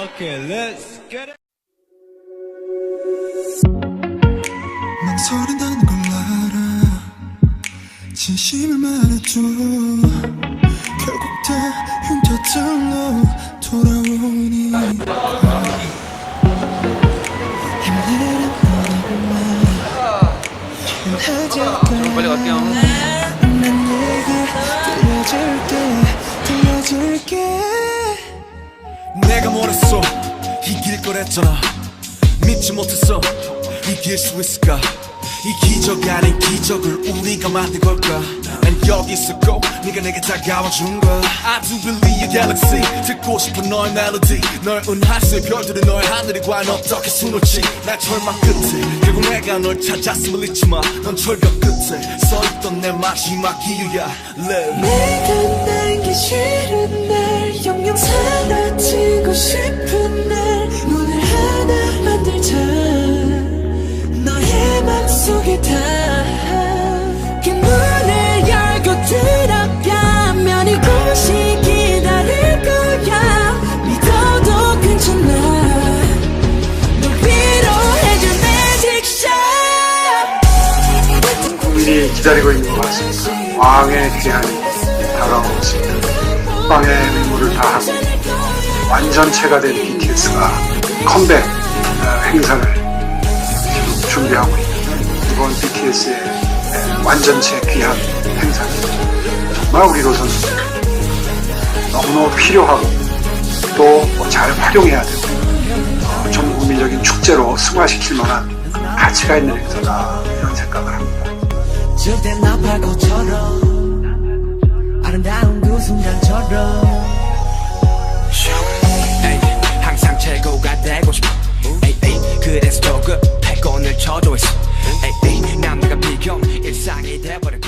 Okay, let's get it. 망설인다는 걸 알아. 진심을 말해줘. 결국 다 흉터들로 돌아오니 힘내는 너를 빨리 갈게요. 난 네가 들려줄게 내가 뭐랬어 이길 거랬잖아 믿지 못했어 이길 수 있을까 이 기적 아닌 기적을 우리가 만든 걸까 난 여기 있었고 네가 내게 다가와 준 거야 I do believe your galaxy 듣고 싶은 너의 멜로디 널 은하수의 별들은 너의 하늘이 과연 어떻게 수놓지 날 절망 끝에 결국 내가 널 찾았음을 잊지 마넌 철벽 끝에 서있던 내 마지막 이유야 Live 내가 남기 싫은 날 영영 사라지고 싶은 날 문을 하나 만들자 너의 맘속에 닿그 문을 열고 들어가면 이곳이 기다릴 거야 믿어도 괜찮아 널 위로해줄 magic shot 국민이 기다리고 있는 것 같습니다. 왕의 귀환이 다가오고 있습니다. 국방의 의무를 다하고 완전체가 된 BTS가 컴백 행사를 지금 준비하고 있는 이번 BTS의 완전체 귀환 행사입니다. 정말 우리로서는 너무너무 필요하고 또 잘 활용해야 되고 전 국민적인 축제로 승화시킬 만한 가치가 있는 행사다 이런 생각을 합니다. 절대 나팔꽃처럼 아름다운 그 순간처럼 항상 최고가 되고 싶어 그래서 조급해 곤을 쳐줘 있어 난 내가 비경 일상이 돼버려